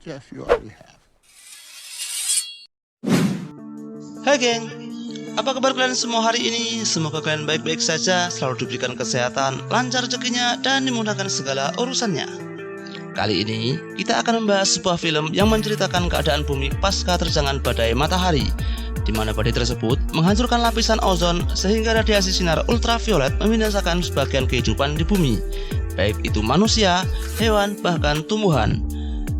Jeff, you already have. Hai geng, apa kabar kalian semua hari ini? Semoga kalian baik-baik saja, selalu diberikan kesehatan, lancar rezekinya, dan dimudahkan segala urusannya. Kali ini, kita akan membahas sebuah film yang menceritakan keadaan bumi pasca terjangan badai matahari, di mana badai tersebut menghancurkan lapisan ozon sehingga radiasi sinar ultraviolet membinasakan sebagian kehidupan di bumi, baik itu manusia, hewan, bahkan tumbuhan.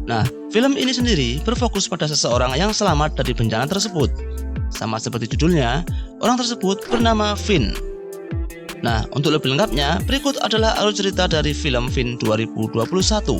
Nah, film ini sendiri berfokus pada seseorang yang selamat dari bencana tersebut. Sama seperti judulnya, orang tersebut bernama Finn. Nah, untuk lebih lengkapnya, berikut adalah alur cerita dari film Finn 2021.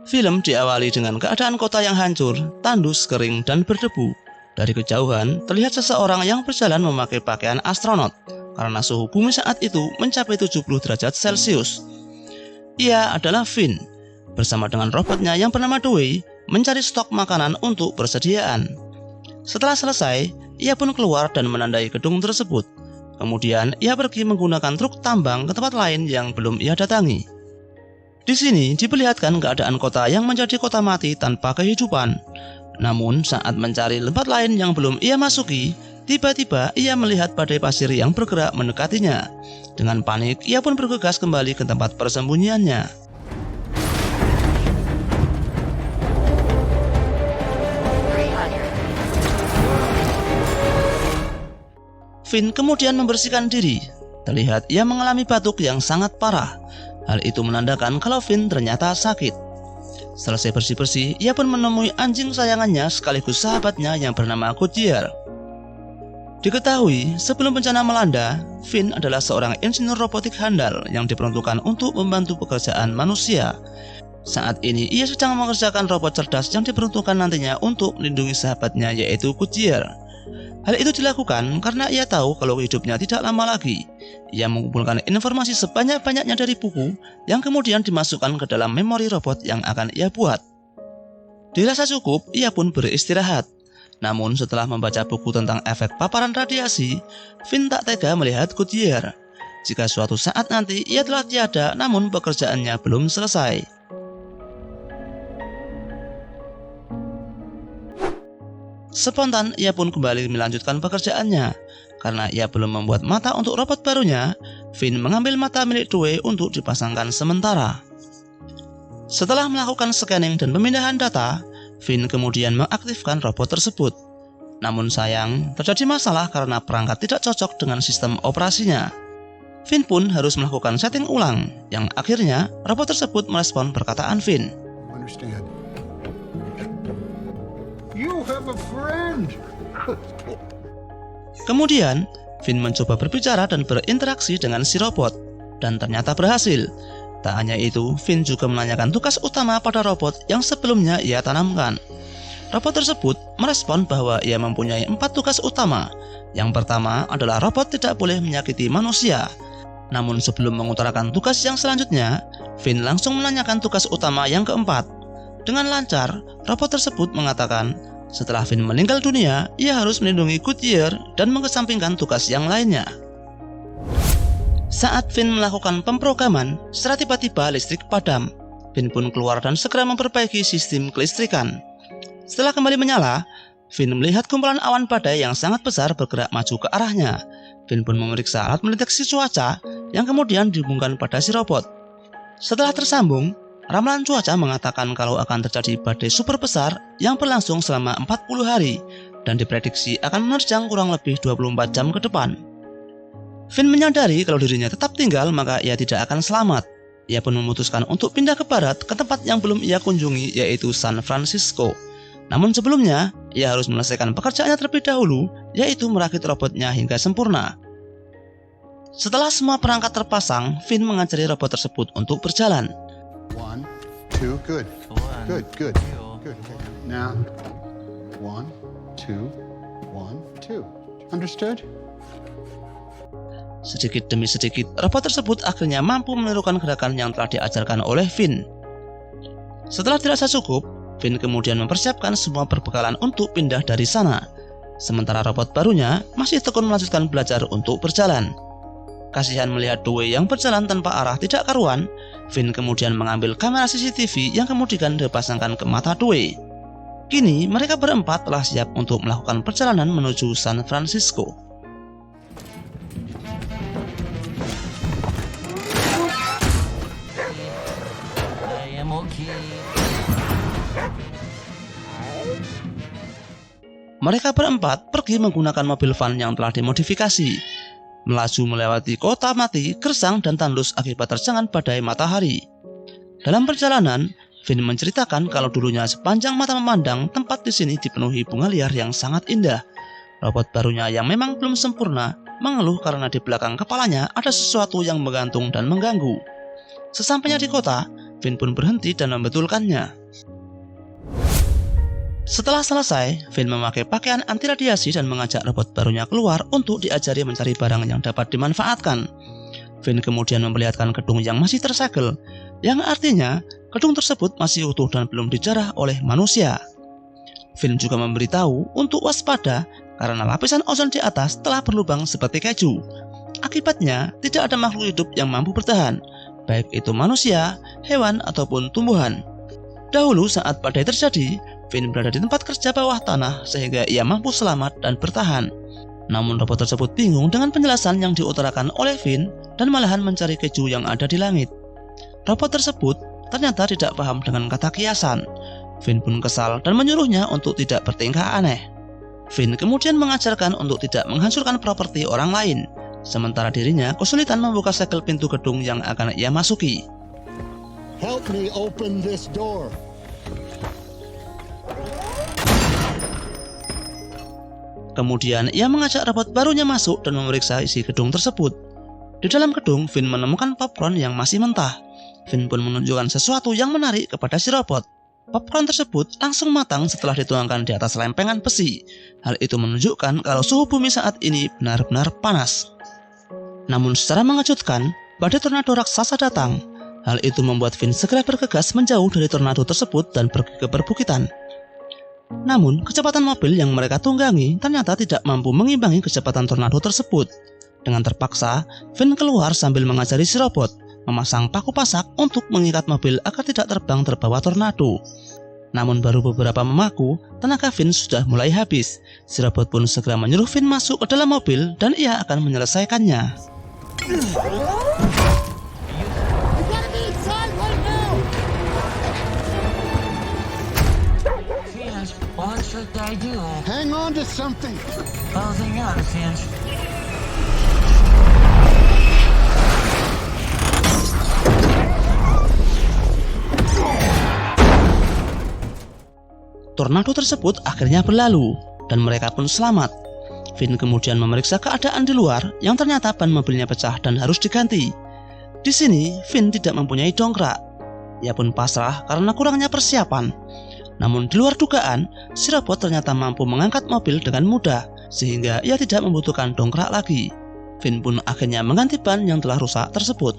Film diawali dengan keadaan kota yang hancur, tandus, kering, dan berdebu. Dari kejauhan, terlihat seseorang yang berjalan memakai pakaian astronot, karena suhu bumi saat itu mencapai 70 derajat Celcius. Ia adalah Finn, bersama dengan robotnya yang bernama Dewey, mencari stok makanan untuk persediaan. Setelah selesai, ia pun keluar dan menandai gedung tersebut. Kemudian, ia pergi menggunakan truk tambang ke tempat lain yang belum ia datangi. Di sini diperlihatkan keadaan kota yang menjadi kota mati tanpa kehidupan. Namun, saat mencari tempat lain yang belum ia masuki, tiba-tiba ia melihat badai pasir yang bergerak mendekatinya. Dengan panik, ia pun bergegas kembali ke tempat persembunyiannya. Finn kemudian membersihkan diri. Terlihat ia mengalami batuk yang sangat parah. Hal itu menandakan kalau Finn ternyata sakit. Selesai bersih-bersih, ia pun menemui anjing sayangannya sekaligus sahabatnya yang bernama Goodyear. Diketahui, sebelum bencana melanda, Finn adalah seorang insinyur robotik handal yang diperuntukkan untuk membantu pekerjaan manusia. Saat ini, ia sedang mengerjakan robot cerdas yang diperuntukkan nantinya untuk melindungi sahabatnya yaitu Goodyear. Hal itu dilakukan karena ia tahu kalau hidupnya tidak lama lagi. Ia mengumpulkan informasi sebanyak-banyaknya dari buku yang kemudian dimasukkan ke dalam memori robot yang akan ia buat. Dirasa cukup, ia pun beristirahat. Namun setelah membaca buku tentang efek paparan radiasi, Finn tak tega melihat Goodyear. Jika suatu saat nanti ia telah tiada namun pekerjaannya belum selesai. Spontan ia pun kembali melanjutkan pekerjaannya. Karena ia belum membuat mata untuk robot barunya, Finn mengambil mata milik Dewey untuk dipasangkan sementara. Setelah melakukan scanning dan pemindahan data, Finn kemudian mengaktifkan robot tersebut. Namun sayang, terjadi masalah karena perangkat tidak cocok dengan sistem operasinya. Finn pun harus melakukan setting ulang, yang akhirnya robot tersebut merespon perkataan Finn. You have a friend. Kemudian, Finn mencoba berbicara dan berinteraksi dengan si robot, dan ternyata berhasil. Tak hanya itu, Finn juga menanyakan tugas utama pada robot yang sebelumnya ia tanamkan. Robot tersebut merespon bahwa ia mempunyai 4 tugas utama. Yang pertama adalah robot tidak boleh menyakiti manusia. Namun sebelum mengutarakan tugas yang selanjutnya, Finn langsung menanyakan tugas utama yang keempat. Dengan lancar, robot tersebut mengatakan, setelah Finn meninggal dunia, ia harus melindungi Goodyear dan mengesampingkan tugas yang lainnya. Saat Finn melakukan pemrograman, secara tiba-tiba listrik padam. Finn pun keluar dan segera memperbaiki sistem kelistrikan. Setelah kembali menyala, Finn melihat kumpulan awan badai yang sangat besar bergerak maju ke arahnya. Finn pun memeriksa alat mendeteksi cuaca yang kemudian dihubungkan pada si robot. Setelah tersambung, ramalan cuaca mengatakan kalau akan terjadi badai super besar yang berlangsung selama 40 hari dan diprediksi akan menerjang kurang lebih 24 jam ke depan. Finn menyadari kalau dirinya tetap tinggal maka ia tidak akan selamat. Ia pun memutuskan untuk pindah ke barat ke tempat yang belum ia kunjungi yaitu San Francisco. Namun sebelumnya, ia harus menyelesaikan pekerjaannya terlebih dahulu yaitu merakit robotnya hingga sempurna. Setelah semua perangkat terpasang, Finn mengajari robot tersebut untuk berjalan. 1, 2, good. Good. Now, 1, 2, 1, 2. Understood? Sedikit demi sedikit, robot tersebut akhirnya mampu menirukan gerakan yang telah diajarkan oleh Finn. Setelah dirasa cukup, Finn kemudian mempersiapkan semua perbekalan untuk pindah dari sana. sementara robot barunya masih tekun melanjutkan belajar untuk berjalan. Kasihan melihat Dewey yang berjalan tanpa arah tidak karuan, Finn kemudian mengambil kamera CCTV yang kemudian dipasangkan ke mata Dewey. Kini mereka berempat telah siap untuk melakukan perjalanan menuju San Francisco. Mereka berempat pergi menggunakan mobil van yang telah dimodifikasi, melaju melewati kota mati, gersang dan tandus akibat terjangan badai matahari. Dalam perjalanan, Finn menceritakan kalau dulunya sepanjang mata memandang tempat di sini dipenuhi bunga liar yang sangat indah. Robot barunya yang memang belum sempurna mengeluh karena di belakang kepalanya ada sesuatu yang menggantung dan mengganggu. Sesampainya di kota, Finn pun berhenti dan membetulkannya. Setelah selesai, Finn memakai pakaian anti radiasi dan mengajak robot barunya keluar untuk diajari mencari barang yang dapat dimanfaatkan. Finn kemudian memperlihatkan gedung yang masih tersegel, yang artinya gedung tersebut masih utuh dan belum dijarah oleh manusia. Finn juga memberitahu untuk waspada karena lapisan ozon di atas telah berlubang seperti keju. Akibatnya, tidak ada makhluk hidup yang mampu bertahan, baik itu manusia, hewan, ataupun tumbuhan. Dahulu saat badai terjadi, Finn berada di tempat kerja bawah tanah sehingga ia mampu selamat dan bertahan. Namun robot tersebut bingung dengan penjelasan yang diutarakan oleh Finn dan malahan mencari keju yang ada di langit. Robot tersebut ternyata tidak paham dengan kata kiasan. Finn pun kesal dan menyuruhnya untuk tidak bertingkah aneh. Finn kemudian mengajarkan untuk tidak menghancurkan properti orang lain, sementara dirinya kesulitan membuka segel pintu gedung yang akan ia masuki. Help me open this door. Kemudian ia mengajak robot barunya masuk dan memeriksa isi gedung tersebut. Di dalam gedung, Finn menemukan popcorn yang masih mentah. Finn pun menunjukkan sesuatu yang menarik kepada si robot. Popcorn tersebut langsung matang setelah dituangkan di atas lempengan besi. Hal itu menunjukkan kalau suhu bumi saat ini benar-benar panas. Namun secara mengejutkan, badai tornado raksasa datang. Hal itu membuat Finn segera bergegas menjauh dari tornado tersebut dan pergi ke perbukitan. Namun, kecepatan mobil yang mereka tunggangi ternyata tidak mampu mengimbangi kecepatan tornado tersebut. Dengan terpaksa, Finn keluar sambil mengajari si robot memasang paku pasak untuk mengikat mobil agar tidak terbang terbawa tornado. Namun baru beberapa memaku, tenaga Finn sudah mulai habis. Si robot pun segera menyuruh Finn masuk ke dalam mobil dan ia akan menyelesaikannya. What should I do? Hang on to something. Holding on, Finch. Tornado tersebut akhirnya berlalu dan mereka pun selamat. Finn kemudian memeriksa keadaan di luar yang ternyata ban mobilnya pecah dan harus diganti. Di sini, Finn tidak mempunyai dongkrak. Ia pun pasrah karena kurangnya persiapan. Namun di luar dugaan, si robot ternyata mampu mengangkat mobil dengan mudah, sehingga ia tidak membutuhkan dongkrak lagi. Finn pun akhirnya mengganti ban yang telah rusak tersebut.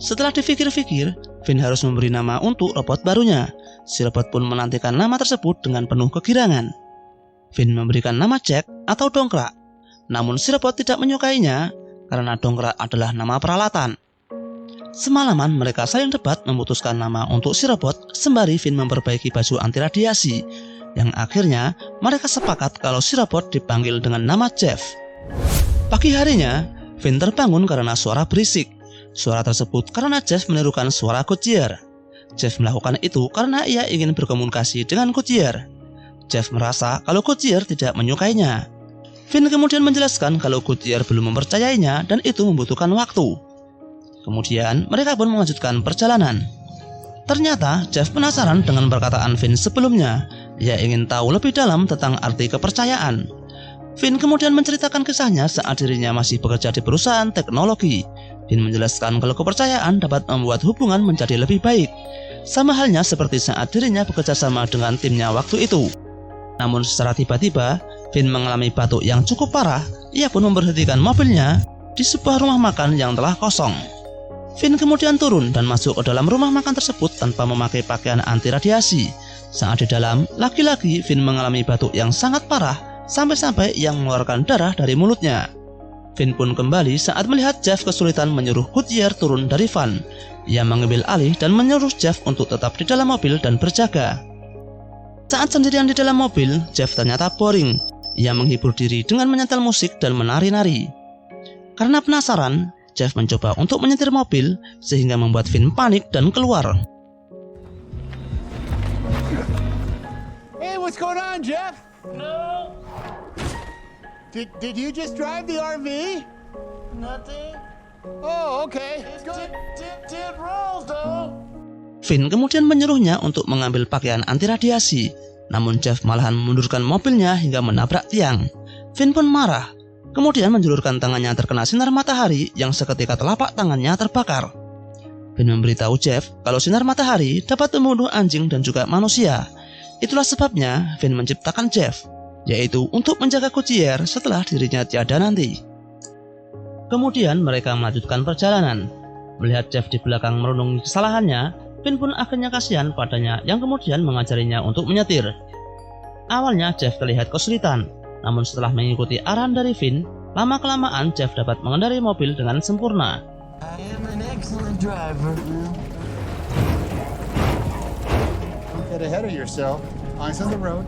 Setelah dipikir-pikir, Finn harus memberi nama untuk robot barunya. Si robot pun menantikan nama tersebut dengan penuh kegirangan. Finn memberikan nama Jack atau dongkrak. Namun si robot tidak menyukainya, karena dongkrak adalah nama peralatan. Semalaman mereka saling debat memutuskan nama untuk si robot sembari Finn memperbaiki baju anti radiasi, yang akhirnya mereka sepakat kalau si robot dipanggil dengan nama Jeff. Pagi harinya, Finn terbangun karena suara berisik. Suara tersebut karena Jeff menirukan suara Goodyear. Jeff melakukan itu karena ia ingin berkomunikasi dengan Goodyear. Jeff merasa kalau Goodyear tidak menyukainya. Finn kemudian menjelaskan kalau Goodyear belum mempercayainya dan itu membutuhkan waktu. Kemudian mereka pun melanjutkan perjalanan. Ternyata Jeff penasaran dengan perkataan Finn sebelumnya. Ia ingin tahu lebih dalam tentang arti kepercayaan. Finn kemudian menceritakan kisahnya saat dirinya masih bekerja di perusahaan teknologi. Finn menjelaskan kalau kepercayaan dapat membuat hubungan menjadi lebih baik. Sama halnya seperti saat dirinya bekerja sama dengan timnya waktu itu. Namun secara tiba-tiba, Finn mengalami batuk yang cukup parah. Ia pun memberhentikan mobilnya di sebuah rumah makan yang telah kosong. Finn kemudian turun dan masuk ke dalam rumah makan tersebut tanpa memakai pakaian anti radiasi. Saat di dalam, lagi-lagi Finn mengalami batuk yang sangat parah sampai-sampai ia mengeluarkan darah dari mulutnya. Vin pun kembali saat melihat Jeff kesulitan menyuruh Goodyear turun dari van. Ia mengambil alih dan menyuruh Jeff untuk tetap di dalam mobil dan berjaga. Saat sendirian di dalam mobil, Jeff ternyata boring. Ia menghibur diri dengan menyetel musik dan menari-nari. Karena penasaran, Jeff mencoba untuk menyetir mobil sehingga membuat Vin panik dan keluar. Hey, what's going on, Jeff? No, Did you just drive the RV? nothing. Oh, okay. It rolls though. Vin kemudian menyuruhnya untuk mengambil pakaian anti radiasi. Namun Jeff malahan memundurkan mobilnya hingga menabrak tiang. Vin pun marah, kemudian menjulurkan tangannya terkena sinar matahari yang seketika telapak tangannya terbakar. Vin memberitahu Jeff kalau sinar matahari dapat membunuh anjing dan juga manusia. Itulah sebabnya Vin menciptakan Jeff, yaitu untuk menjaga Goodyear setelah dirinya tiada nanti. Kemudian mereka melanjutkan perjalanan. Melihat Jeff di belakang merenungi kesalahannya, Vin pun akhirnya kasihan padanya yang kemudian mengajarinya untuk menyetir. Awalnya Jeff terlihat kesulitan, namun setelah mengikuti arahan dari Vin, lama-kelamaan Jeff dapat mengendarai mobil dengan sempurna. I am an excellent driver. Don't get ahead of yourself. Eyes on the road.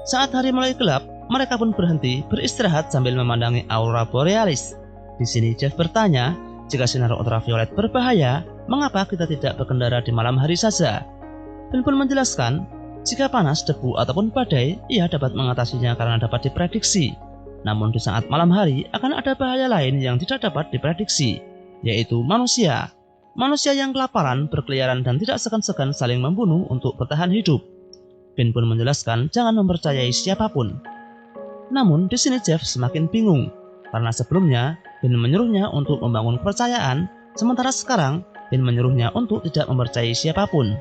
Saat hari mulai gelap, mereka pun berhenti beristirahat sambil memandangi aurora borealis. Di sini Jeff bertanya, jika sinar ultraviolet berbahaya, mengapa kita tidak berkendara di malam hari saja? Vin pun menjelaskan, jika panas, debu, ataupun badai, ia dapat mengatasinya karena dapat diprediksi. Namun di saat malam hari akan ada bahaya lain yang tidak dapat diprediksi, yaitu manusia. Manusia yang kelaparan, berkeliaran, dan tidak segan-segan saling membunuh untuk bertahan hidup. Vin pun menjelaskan jangan mempercayai siapapun. Namun di sini Jeff semakin bingung, karena sebelumnya Vin menyuruhnya untuk membangun kepercayaan, sementara sekarang Vin menyuruhnya untuk tidak mempercayai siapapun.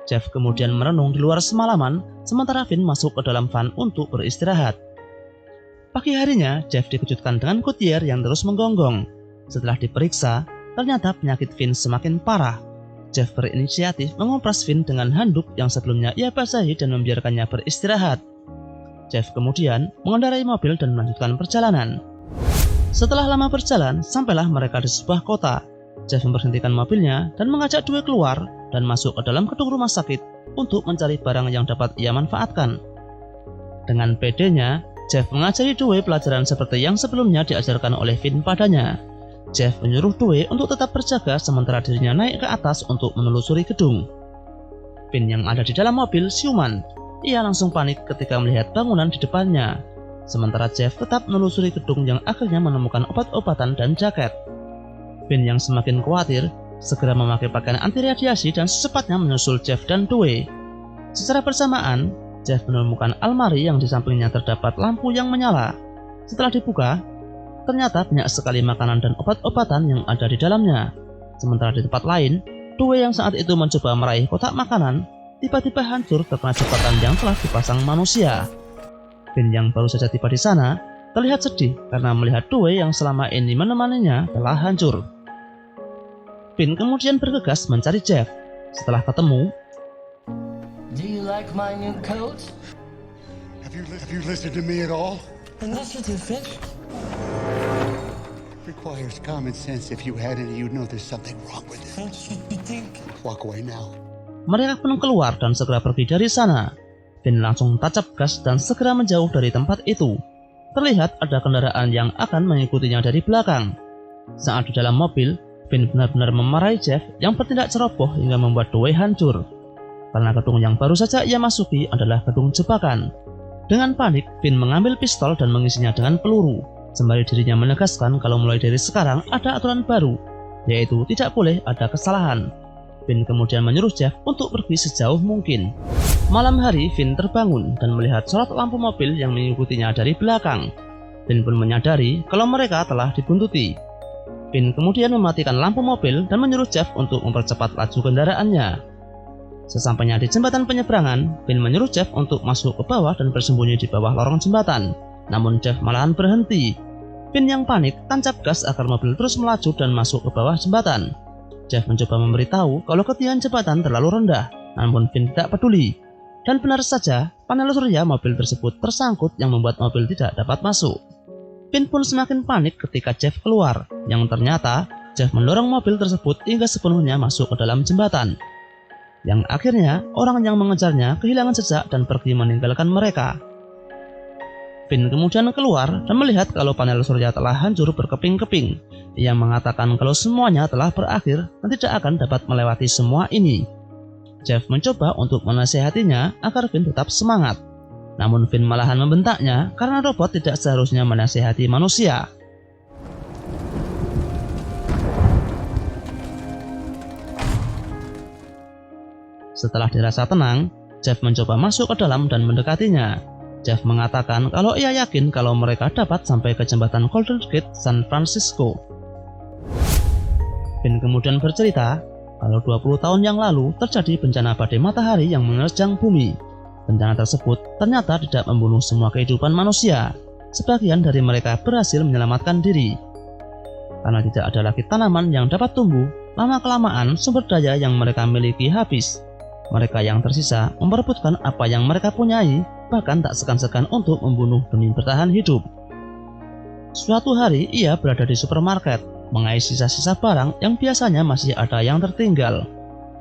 Jeff kemudian merenung di luar semalaman, sementara Vin masuk ke dalam van untuk beristirahat. Pagi harinya, Jeff dikejutkan dengan Goodyear yang terus menggonggong. Setelah diperiksa, ternyata penyakit Vin semakin parah. Jeff berinisiatif mengompres Vin dengan handuk yang sebelumnya ia basahi dan membiarkannya beristirahat. Jeff kemudian mengendarai mobil dan melanjutkan perjalanan. Setelah lama berjalan, sampailah mereka di sebuah kota. Jeff memberhentikan mobilnya dan mengajak Dewey keluar dan masuk ke dalam gedung rumah sakit untuk mencari barang yang dapat ia manfaatkan. Dengan pedenya, Jeff mengajari Dewey pelajaran seperti yang sebelumnya diajarkan oleh Vin padanya. Jeff menyuruh Dewey untuk tetap berjaga sementara dirinya naik ke atas untuk menelusuri gedung. Vin yang ada di dalam mobil siuman. Ia langsung panik ketika melihat bangunan di depannya. Sementara Jeff tetap menelusuri gedung yang akhirnya menemukan obat-obatan dan jaket. Vin yang semakin khawatir segera memakai pakaian anti radiasi dan secepatnya menyusul Jeff dan Dewey. Secara bersamaan, Jeff menemukan almari yang di sampingnya terdapat lampu yang menyala. Setelah dibuka, ternyata banyak sekali makanan dan obat-obatan yang ada di dalamnya. Sementara di tempat lain, Dewey yang saat itu mencoba meraih kotak makanan, tiba-tiba hancur terkena jebakan yang telah dipasang manusia. Vin yang baru saja tiba di sana terlihat sedih karena melihat Dewey yang selama ini menemaninya telah hancur. Vin kemudian bergegas mencari Jeff. Setelah ketemu, Do you like my new coat? Have you listened to me at all? Initiative fish. Requires common sense. If you had any, you'd know there's something wrong with it. Don't you think? Walk away now. mereka pun keluar dan segera pergi dari sana. Vin langsung tancap gas dan segera menjauh dari tempat itu. Terlihat ada kendaraan yang akan mengikutinya dari belakang. Saat di dalam mobil, Vin benar-benar memarahi Jeff yang bertindak ceroboh hingga membuat Dewey hancur. Karena gedung yang baru saja ia masuki adalah gedung jebakan. Dengan panik, Vin mengambil pistol dan mengisinya dengan peluru. Sembari dirinya menegaskan kalau mulai dari sekarang ada aturan baru, yaitu tidak boleh ada kesalahan. Vin kemudian menyuruh Jeff untuk pergi sejauh mungkin. Malam hari, Vin terbangun dan melihat sorot lampu mobil yang mengikutinya dari belakang. Vin pun menyadari kalau mereka telah dibuntuti. Vin kemudian mematikan lampu mobil dan menyuruh Jeff untuk mempercepat laju kendaraannya. Sesampainya di jembatan penyeberangan, Vin menyuruh Jeff untuk masuk ke bawah dan bersembunyi di bawah lorong jembatan. Namun Jeff malahan berhenti. Vin yang panik tancap gas agar mobil terus melaju dan masuk ke bawah jembatan. Jeff mencoba memberitahu kalau ketinggian jembatan terlalu rendah, namun Vin tidak peduli. Dan benar saja, panel surya mobil tersebut tersangkut yang membuat mobil tidak dapat masuk. Finn pun semakin panik ketika Jeff keluar, yang ternyata Jeff mendorong mobil tersebut hingga sepenuhnya masuk ke dalam jembatan. Yang akhirnya, orang yang mengejarnya kehilangan jejak dan pergi meninggalkan mereka. Finn kemudian keluar dan melihat kalau panel surya telah hancur berkeping-keping. Ia mengatakan kalau semuanya telah berakhir dan tidak akan dapat melewati semua ini. Jeff mencoba untuk menasihatinya agar Finn tetap semangat. Namun Finn malahan membentaknya karena robot tidak seharusnya menasihati manusia. Setelah dirasa tenang, Jeff mencoba masuk ke dalam dan mendekatinya. Jeff mengatakan kalau ia yakin kalau mereka dapat sampai ke jembatan Golden Gate San Francisco. Finn kemudian bercerita kalau 20 tahun yang lalu terjadi bencana badai matahari yang menerjang bumi. Bencana tersebut ternyata tidak membunuh semua kehidupan manusia. Sebagian dari mereka berhasil menyelamatkan diri. Karena tidak ada lagi tanaman yang dapat tumbuh, lama-kelamaan sumber daya yang mereka miliki habis. Mereka yang tersisa memperebutkan apa yang mereka punyai, bahkan tak segan-segan untuk membunuh demi bertahan hidup. Suatu hari ia berada di supermarket, mengais sisa-sisa barang yang biasanya masih ada yang tertinggal.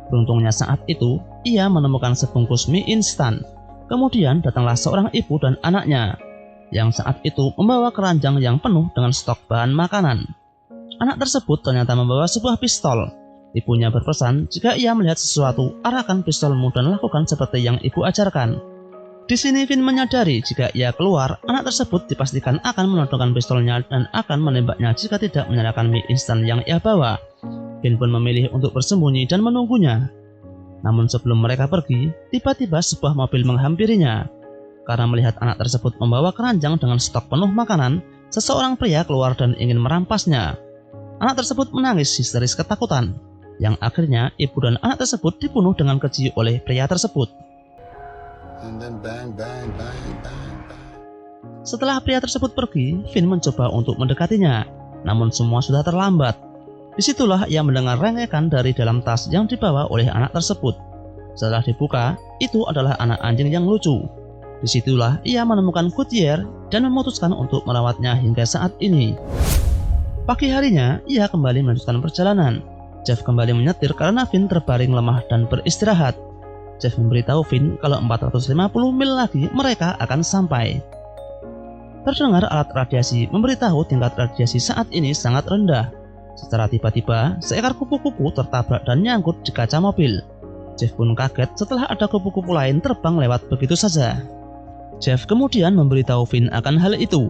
Beruntungnya saat itu, ia menemukan sebungkus mie instan. Kemudian datanglah seorang ibu dan anaknya, yang saat itu membawa keranjang yang penuh dengan stok bahan makanan. Anak tersebut ternyata membawa sebuah pistol. Ibunya berpesan jika ia melihat sesuatu, arahkan pistolmu dan lakukan seperti yang ibu ajarkan. Di sini Finn menyadari jika ia keluar, anak tersebut dipastikan akan menodongkan pistolnya dan akan menembaknya jika tidak menyalakan mie instan yang ia bawa. Finn pun memilih untuk bersembunyi dan menunggunya. Namun sebelum mereka pergi, tiba-tiba sebuah mobil menghampirinya. Karena melihat anak tersebut membawa keranjang dengan stok penuh makanan, seseorang pria keluar dan ingin merampasnya. Anak tersebut menangis histeris ketakutan, yang akhirnya ibu dan anak tersebut dibunuh dengan keji oleh pria tersebut. And then bang, bang, bang, bang, bang. Setelah pria tersebut pergi, Finn mencoba untuk mendekatinya, namun semua sudah terlambat. Disitulah ia mendengar rengekan dari dalam tas yang dibawa oleh anak tersebut. Setelah dibuka, itu adalah anak anjing yang lucu. Disitulah ia menemukan Goodyear dan memutuskan untuk merawatnya hingga saat ini. Pagi harinya, ia kembali melanjutkan perjalanan. Jeff kembali menyetir karena Finn terbaring lemah dan beristirahat. Jeff memberitahu Finn kalau 450 mil lagi mereka akan sampai. Terdengar alat radiasi memberitahu tingkat radiasi saat ini sangat rendah. Secara tiba-tiba, seekor kupu-kupu tertabrak dan nyangkut di kaca mobil. Jeff pun kaget setelah ada kupu-kupu lain terbang lewat begitu saja. Jeff kemudian memberitahu Finn akan hal itu.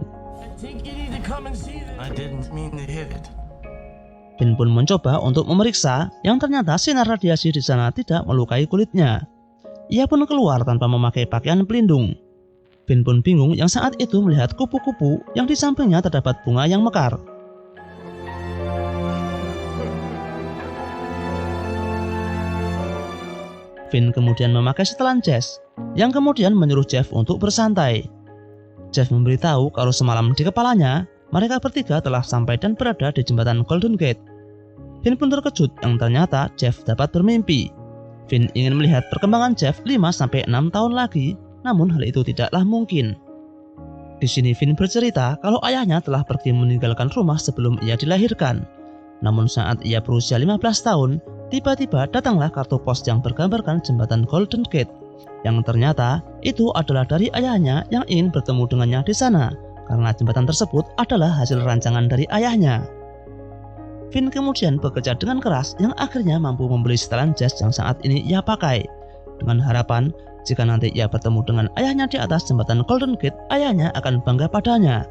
Finn pun mencoba untuk memeriksa, yang ternyata sinar radiasi di sana tidak melukai kulitnya. Ia pun keluar tanpa memakai pakaian pelindung. Finn pun bingung yang saat itu melihat kupu-kupu yang di sampingnya terdapat bunga yang mekar. Finn kemudian memakai setelan Jess, yang kemudian menyuruh Jeff untuk bersantai. Jeff memberitahu kalau semalam di kepalanya, mereka bertiga telah sampai dan berada di jembatan Golden Gate. Finn pun terkejut yang ternyata Jeff dapat bermimpi. Finn ingin melihat perkembangan Jeff 5-6 tahun lagi, namun hal itu tidaklah mungkin. Di sini Finn bercerita kalau ayahnya telah pergi meninggalkan rumah sebelum ia dilahirkan. Namun saat ia berusia 15 tahun, tiba-tiba datanglah kartu pos yang bergambarkan jembatan Golden Gate, yang ternyata itu adalah dari ayahnya yang ingin bertemu dengannya di sana, karena jembatan tersebut adalah hasil rancangan dari ayahnya. Finn kemudian bekerja dengan keras yang akhirnya mampu membeli setelan jas yang saat ini ia pakai, dengan harapan jika nanti ia bertemu dengan ayahnya di atas jembatan Golden Gate, ayahnya akan bangga padanya.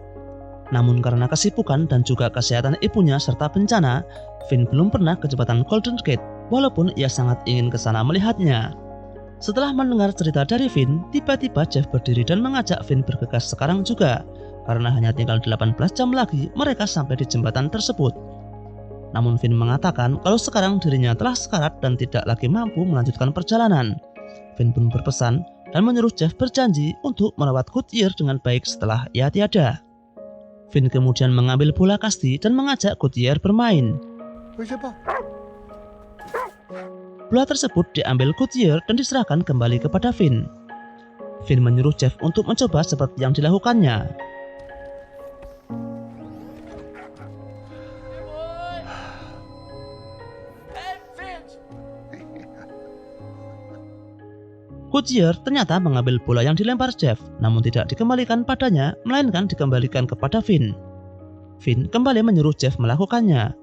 Namun karena kesibukan dan juga kesehatan ibunya serta bencana, Finn belum pernah ke jembatan Golden Gate, walaupun ia sangat ingin ke sana melihatnya. Setelah mendengar cerita dari Finn, tiba-tiba Jeff berdiri dan mengajak Finn bergegas sekarang juga, karena hanya tinggal 18 jam lagi mereka sampai di jembatan tersebut. Namun Finn mengatakan kalau sekarang dirinya telah sekarat dan tidak lagi mampu melanjutkan perjalanan. Finn pun berpesan dan menyuruh Jeff berjanji untuk merawat Goodyear dengan baik setelah ia tiada. Finn kemudian mengambil bola kasti dan mengajak Goodyear bermain. Bola tersebut diambil Goodyear dan diserahkan kembali kepada Finn. Finn menyuruh Jeff untuk mencoba seperti yang dilakukannya. Goodyear ternyata mengambil bola yang dilempar Jeff, namun tidak dikembalikan padanya, melainkan dikembalikan kepada Finn. Finn kembali menyuruh Jeff melakukannya.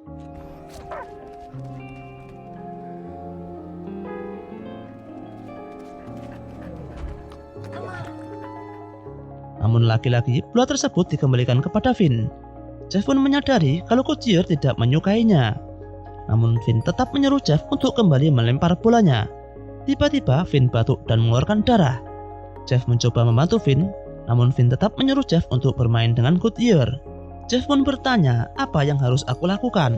Namun lagi-lagi bola tersebut dikembalikan kepada Finn. Jeff pun menyadari kalau Goodyear tidak menyukainya. Namun Finn tetap menyuruh Jeff untuk kembali melempar bolanya. Tiba-tiba Finn batuk dan mengeluarkan darah. Jeff mencoba membantu Finn, namun Finn tetap menyuruh Jeff untuk bermain dengan Goodyear. Jeff pun bertanya apa yang harus aku lakukan.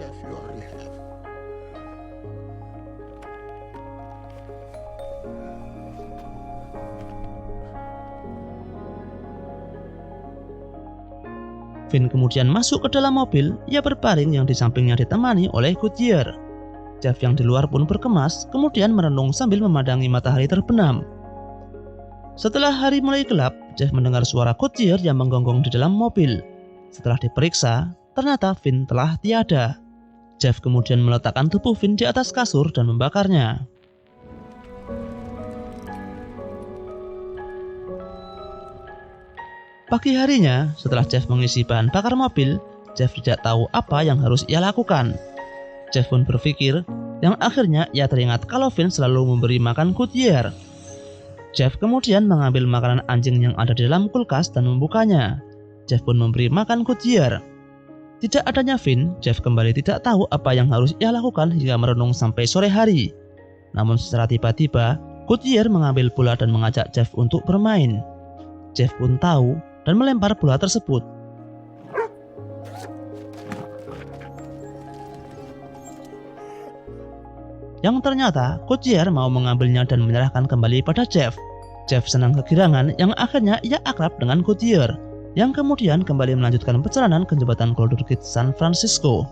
Jeff, you already have. Finn kemudian masuk ke dalam mobil. Ia berbaring yang di sampingnya ditemani oleh Goodyear. Jeff yang di luar pun berkemas, kemudian merenung sambil memandangi matahari terbenam. Setelah hari mulai gelap, Jeff mendengar suara Goodyear yang menggonggong di dalam mobil. Setelah diperiksa, ternyata Finn telah tiada. Jeff kemudian meletakkan tubuh Finn di atas kasur dan membakarnya. Pagi harinya, setelah Jeff mengisi bahan bakar mobil, Jeff tidak tahu apa yang harus ia lakukan. Jeff pun berpikir, yang akhirnya ia teringat kalau Finn selalu memberi makan Goodyear. Jeff kemudian mengambil makanan anjing yang ada di dalam kulkas dan membukanya. Jeff pun memberi makan Goodyear. Tidak adanya Finn, Jeff kembali tidak tahu apa yang harus ia lakukan hingga merenung sampai sore hari. Namun secara tiba-tiba, Goodyear mengambil bola dan mengajak Jeff untuk bermain. Jeff pun tahu dan melempar bola tersebut. Yang ternyata Goodyear mau mengambilnya dan menyerahkan kembali pada Jeff. Jeff senang kegirangan yang akhirnya ia akrab dengan Goodyear, yang kemudian kembali melanjutkan perjalanan ke jembatan Golden Gate San Francisco.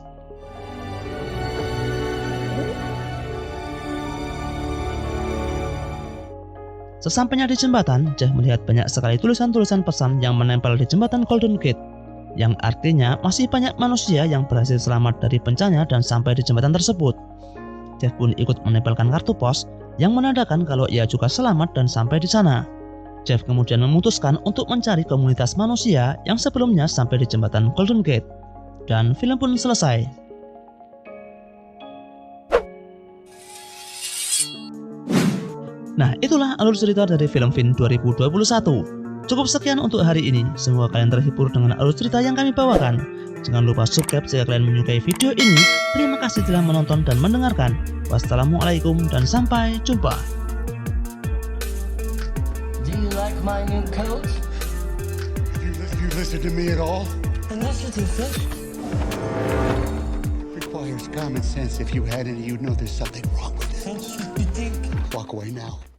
Sesampainya di jembatan, Jeff melihat banyak sekali tulisan-tulisan pesan yang menempel di jembatan Golden Gate, yang artinya masih banyak manusia yang berhasil selamat dari bencana dan sampai di jembatan tersebut. Jeff pun ikut menempelkan kartu pos yang menandakan kalau ia juga selamat dan sampai di sana. Jeff kemudian memutuskan untuk mencari komunitas manusia yang sebelumnya sampai di jembatan Golden Gate. Dan film pun selesai. Nah, itulah alur cerita dari film Finn 2021. Cukup sekian untuk hari ini. Semoga kalian terhibur dengan alur cerita yang kami bawakan. Jangan lupa subscribe jika kalian menyukai video ini. Terima kasih telah menonton dan mendengarkan. Wassalamualaikum dan sampai jumpa. Do you like my new coat? If you listen to me at all, Initiative fish. requires common sense. If you had any, you'd know there's something wrong with it. You think? Walk away now.